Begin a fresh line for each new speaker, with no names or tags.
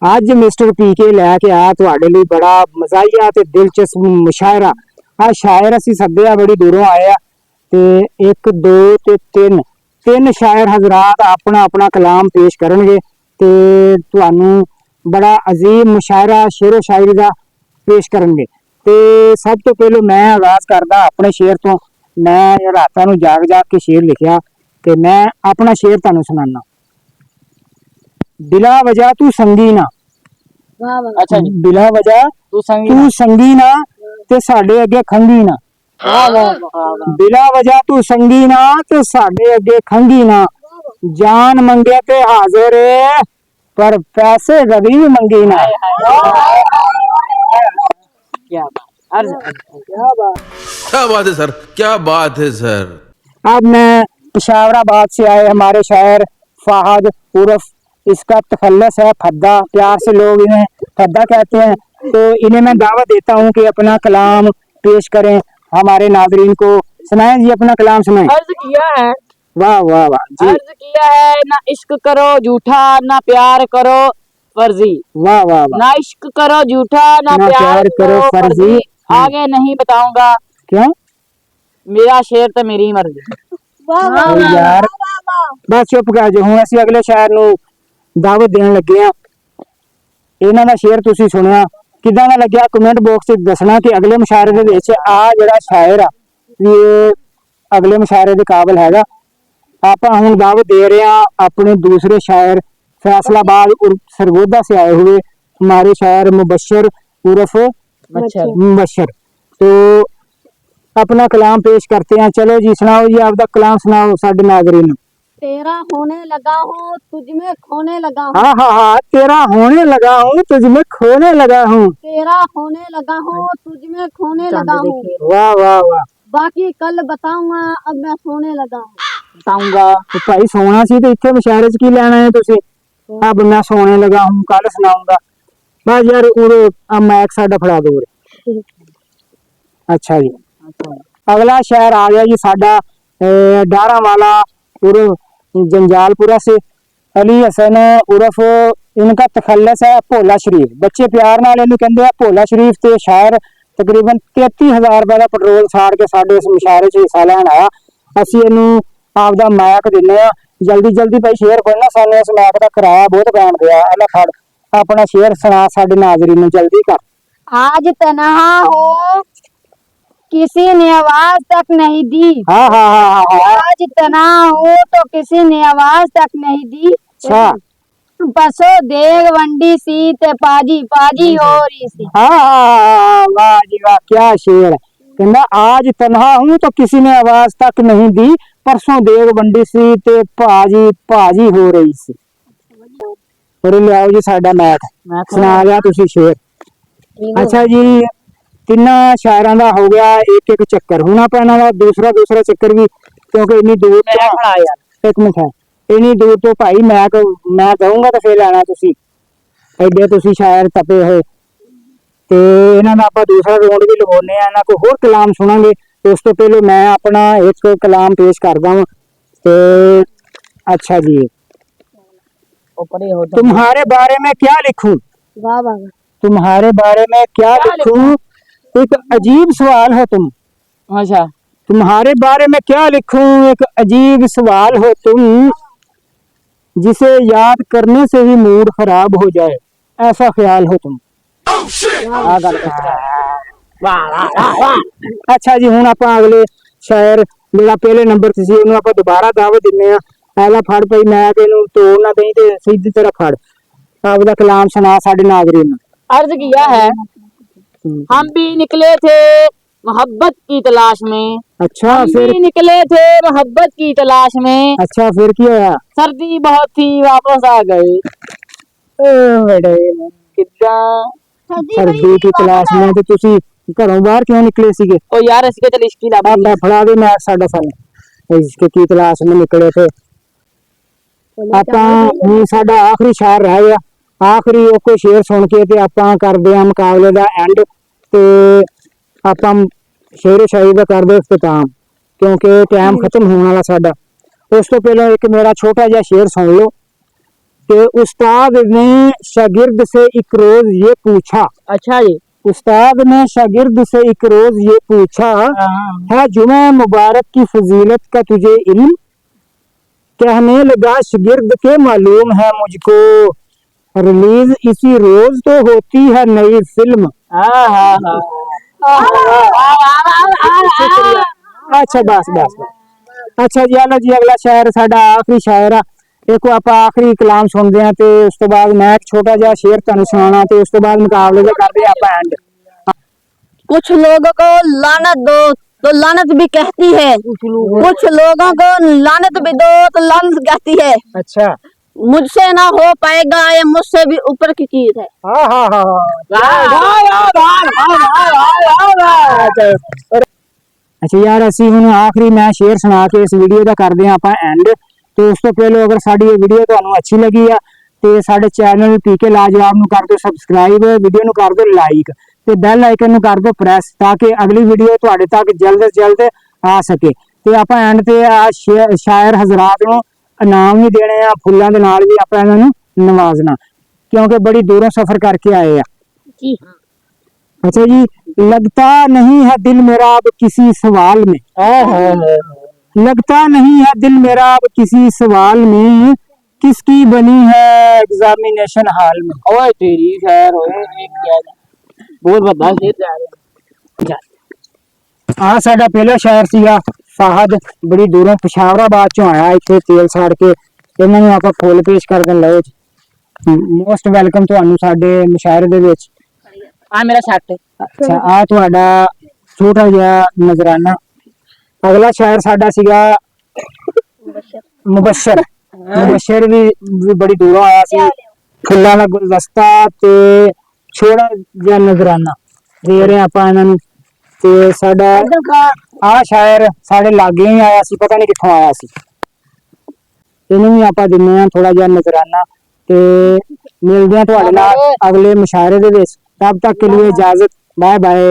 ਅੱਜ ਮਿਸਟਰ ਪੀਕੇ ਲੈ ਕੇ ਆਇਆ ਤੁਹਾਡੇ ਲਈ ਬੜਾ ਮਜ਼ਾਹੀਆ ਤੇ ਦਿਲਚਸਪ ਮੁਸ਼ਾਇਰਾ। ਆ ਸ਼ਾਇਰ ਅਸੀਂ ਸੱਦਿਆ ਬੜੀ ਦੂਰੋਂ ਆਏ ਆ ਤੇ 1 2 ਤੇ 3 ਸ਼ਾਇਰ ਹਜ਼रात ਆਪਣਾ ਆਪਣਾ ਕਲਾਮ ਪੇਸ਼ ਕਰਨਗੇ ਤੇ ਤੁਹਾਨੂੰ ਬੜਾ ਅजीब ਮੁਸ਼ਾਇਰਾ शेरो शायरी ਦਾ पेश करनगे। ਤੇ ਸਭ ਤੋਂ ਪਹਿਲਾਂ मैं आगाज करदा अपने शेर तो। मैं रातां नूं जाग जाग के शेर लिखिया ते मैं अपना शेर तुहानूं सुनाना। बिला वजह तू संगी ना। अच्छा जी। बिला वजह तू संगी ना ते साडे अगे खंगी ना। बिला वजह तू संगी ना ते साडे अगे खंगी ना। जान मंगे ते हाजिर पर पैसे कभी भी मंगी ना। क्या
बात है सर, क्या बात है सर।
अब मैं पेशावराबाद से आए हमारे शायर फहद उर्फ, इसका तखल्लुस है फद्दा, प्यार से लोग इन्हें फद्दा कहते हैं। तो इन्हें मैं दावत देता हूँ कि अपना कलाम पेश करें, हमारे नाजरीन को सुनाएं जी, अपना कलाम सुनाएं।
अर्ज किया है,
वाह वाह वाह जी।
अर्ज किया है, ना इश्क करो झूठा ना प्यार करो फर्जी।
वाह वाह वाह।
ना इश्क करो झूठा ना प्यार करो फर्जी। आगे नहीं बताऊंगा
क्यों,
मेरा शेर तो मेरी मर्जी।
यार बस चुप कर जो। ਹੁਣ ਅਸੀਂ ਅਗਲੇ ਸ਼ਾਇਰ ਨੂੰ ਦਾਵਤ ਦੇਣ ਲੱਗੇ ਆ। ਇਹਨਾਂ ਦਾ ਸ਼ੇਰ ਤੁਸੀਂ ਸੁਣਿਆ ਕਿਦਾਂ ਦਾ ਲੱਗਿਆ ਕਮੈਂਟ ਬਾਕਸ ਵਿੱਚ ਦੱਸਣਾ ਕਿ ਅਗਲੇ ਮੁਸ਼ਾਇਰੇ ਦੇ ਵਿੱਚ ਆ ਜਿਹੜਾ ਸ਼ਾਇਰ ਆ ਇਹ ਅਗਲੇ ਮੁਸ਼ਾਇਰੇ ਦੇ ਕਾਬਿਲ ਹੈਗਾ। ਆਪਾਂ ਹੁਣ दावत दे रहे हैं अपने दूसरे शायर फैसलाबाद उर्फ सरगोदा से आए हुए हमारे शायर मुबशर उर्फ मुबशर। तो अपना कलाम पेश करते हैं। चलो जी सुनाओ जी, आपका कलाम सुनाओ साडे नाज़रीन।
तेरा होने लगा हूँ तुझ में खोने लगा हूँ।
हाँ हाँ हाँ, तेरा होने लगा हूँ तुझ में खोने लगा हूँ।
तेरा होने लगा हूँ तुझ में खोने लगा हूँ।
वाह वाह वाह।
बाकी कल बताऊंगा, अब मैं सोने लगा हूँ।
बताऊंगा तो भाई सोना सी तो इतने मुशायरे च की लेना है तुसी। अब मैं सोने लगा हूँ कल सुनाऊंगा। बस यार अब मैक साडा फड़ा दो। अच्छा जी, अगला शहर आ गया जी साडा डारा वाला उर्फ जंजालपुरा से अली हसन उर्फ, इनका तखल्लुस है भोला शरीफ। बच्चे प्यार नाल इहनूं कहंदे आ भोला शरीफ। ते शायर तकरीबन 33,000 रुपए का पेट्रोल साड़ के साडे इस मुशायरे च हिस्सा लैण आया। असीं इहनूं आपदा मैक दिन्ने आ। जल्दी जल्दी भाई शेर पढ़ना, सानूं इस मैक दा किराया बहुत पैण दिया। अल्लाह फड़ अपना शेर सुना साडे नाज़रीन नूं, जल्दी कर।
आज तन्हा हो किसी ने आवाज तक नहीं दी।
हाँ हाँ हाँ हाँ।
आज तन्हा हो तो किसी ने आवाज तक नहीं दी।
अच्छा।
बसो देग वंडी सी ते पाजी पाजी हो रही सी।
हाँ वाह जी वाह, क्या शेर है। कहना आज तन्हा हूँ तो किसी ने आवाज तक नहीं दी, परसों देग वंडी सी ते भाजी भाजी हो रही सी। और लियाओ जी साडा मैक सुना गया तुसी शेर। अच्छा जी, तिना शायरां दा हो गया एक एक चक्कर। हुण आपां इन्हां दा दूसरा चक्कर भी, क्योंकि इन्नी दूर तो एक मिनट है, इन्नी दूर तो भाई मैक मैं दूंगा तो फिर लेना तुसी एडे तुसी शायर तपे होए। ते इन्हां दा आपां दूसरा राउंड भी लवाउने आ, इन्हां कोल होर कलाम सुनांगे। उस तो पहले मैं अपना एक कलाम पेश करदा हां। ते अच्छा जी, तुम्हारे बारे में क्या लिखूं,
वाह वाह।
तुम्हारे बारे में क्या लिखूं, एक अजीब सवाल हो तुम।
अच्छा,
तुम्हारे बारे में क्या लिखूं, एक अजीब सवाल हो तुम, जिसे याद करने से ही मूड खराब हो जाए, ऐसा ख्याल हो तुम। अच्छा जी, हुण आपां अगले शायर मेरा पहले नंबर ते सी उहनूं आपां दोबारा दावत दिन्ने आ। पहला फड़ पई मैक इहनूं तोड़ ना देई ते सीधी तरह फड़ आपदा कलाम सुना साडे नाज़रीन नूं।
अर्ज किया है, हम भी निकले थे मोहब्बत की तलाश में।
अच्छा,
हम
फिर
भी निकले थे मोहब्बत की तलाश में।
अच्छा फिर क्या होया?
सर्दी बहुत थी वापस आ गए।
सर्दी की तलाश में तो तुसी घरों बाहर क्यों निकले सीगे?
ओ यार इसके चल इसकी
आप फड़ा दे मैक साडा सानूं, इसके की तलाश में निकले थे। आपां साडा आखिरी शायर रह गया, आखिरी कोई शेर सुन के ते आपां करदे आ मुकाबले दा एंड। ते आपां शेर शायरी दा करदे इख्तिताम, क्योंकि टाइम खत्म होने वाला साडा। उस तो पहले एक मेरा छोटा जिहा शेर सुन लो। कि उस्ताद ने शागिर्द से एक रोज ये पूछा,
अच्छा जी।
उस्ताद ने शागिर्द से एक रोज ये पूछा, है जुमे मुबारक की फजीलत का तुझे इल्म? कहने लगा शागिर्द के मालूम है मुझको, रिलीज इसी रोज तो होती है नई फिल्म। अच्छा बस बस बस। अच्छा जी आला जी अगला शायर साडा आखिरी शायर आ। देखो आप आखिरी कलाम सुनते हैं तो उस तो बाद मैं एक छोटा जिहा शेर तुहानू सुनाना ते उस तो बाद मुकाबले दा करदे आपां एंड।
कुछ लोगों को लानत दो तो लानत भी कहती है, कुछ लोगों को लानत भी दो तो लानत कहती है।
अच्छा
मुझसे ना हो पाएगा ये मुझसे भी ऊपर की चीज है।
हाँ हाँ हाँ अच्छा यार ਅਸੀਂ ਹੁਣ ਆਖਰੀ ਮੈਂ ਸ਼ੇਰ ਸੁਣਾ ਕੇ ਇਸ ਵੀਡੀਓ ਦਾ ਕਰਦੇ ਹਾਂ ਆਪਾਂ ਐਂਡ। ਤੇ ਉਸ ਤੋਂ ਪਹਿਲਾਂ ਅਗਰ ਸਾਡੀ ਇਹ ਵੀਡੀਓ ਤੁਹਾਨੂੰ ਅੱਛੀ ਲੱਗੀ ਆ ਤੇ ਸਾਡੇ ਚੈਨਲ ਪੀਕੇ ਲਾਜਵਾਬ ਨੂੰ ਕਰ ਦਿਓ ਸਬਸਕ੍ਰਾਈਬ, ਵੀਡੀਓ ਨੂੰ ਕਰ ਦਿਓ ਲਾਈਕ ਤੇ ਬੈਲ ਆਈਕਨ ਨੂੰ ਕਰ ਦਿਓ ਪ੍ਰੈਸ ਤਾਂ ਕਿ ਅਗਲੀ ਵੀਡੀਓ ਤੁਹਾਡੇ ਤੱਕ ਜਲਦ ਤੋਂ ਜਲਦ ਆ ਸਕੇ। ਤੇ ਆਪਾਂ ਐਂਡ ਤੇ ਆ ਸ਼ਾਇਰ ਹਜ਼ਰਾਤ ਨੂੰ ਇਨਾਮ ਵੀ ਦੇਣੇ ਆ, ਫੁੱਲਾਂ ਦੇ ਨਾਲ ਵੀ ਆਪਾਂ ਇਹਨਾਂ ਨੂੰ ਨਵਾਜ਼ਣਾ क्योंकि बड़ी दूरों सफर करके आए हैं
जी।
अच्छा जी, लगता नहीं है दिल मेरा अब किसी सवाल में, लगता नहीं है दिल मेरा अब किसी सवाल में, किसकी बनी है एग्जामिनेशन हाल में।
ओए तेरी खैर ओए बहुत बड़ा शेर जा रहा है।
आ साडा पहला शायर सीगा फाहद, बड़ी दूरों पिशावराबाद चों आया इत्थे तेल साड़ के। इन्हां नूं आपां फुੱਲ पेश कर दें। लो मोस्ट वेलकम ਤੁਹਾਨੂੰ ਸਾਡੇ ਮੁਸ਼ਾਇਰੇ ਦੇ ਵਿੱਚ।
आ मेरा सेट।
अच्छा आ ਤੁਹਾਡਾ ਛੋਟਾ ਜਿਹਾ ਨਜ਼ਰਾਨਾ। ਅਗਲਾ ਸ਼ਾਇਰ ਸਾਡਾ ਸੀਗਾ ਮੁਬਸ਼ਰ। ਮੁਬਸ਼ਰ ਵੀ ਬੜੀ ਦੂਰੋਂ ਆਇਆ ਸੀ। ਫੁੱਲਾਂ ਦਾ ਗੁਲਦਸਤਾ ਤੇ ਛੋਟਾ ਜਿਹਾ ਨਜ਼ਰਾਨਾ ਦੇ ਰਹੇ ਆਪਾਂ ਇਹਨਾਂ ਨੂੰ। ਤੇ ਸਾਡਾ ਆ ਸ਼ਾਇਰ ਸਾਡੇ ਲਾਗੇ ਹੀ ਆਇਆ ਸੀ, ਪਤਾ ਨਹੀਂ ਕਿੱਥੋਂ ਆਇਆ ਸੀ। ਇਹਨੂੰ ਵੀ ਆਪਾਂ ਦਿੰਦੇ ਆ ਥੋੜਾ ਜਿਹਾ ਨਜ਼ਰਾਨਾ ਤੇ ਮਿਲਦੇ ਆ ਤੁਹਾਡੇ ਨਾਲ ਅਗਲੇ ਮੁਸ਼ਾਇਰੇ ਦੇ ਵਿੱਚ। तब तक के लिए इजाजत, बाय बाय।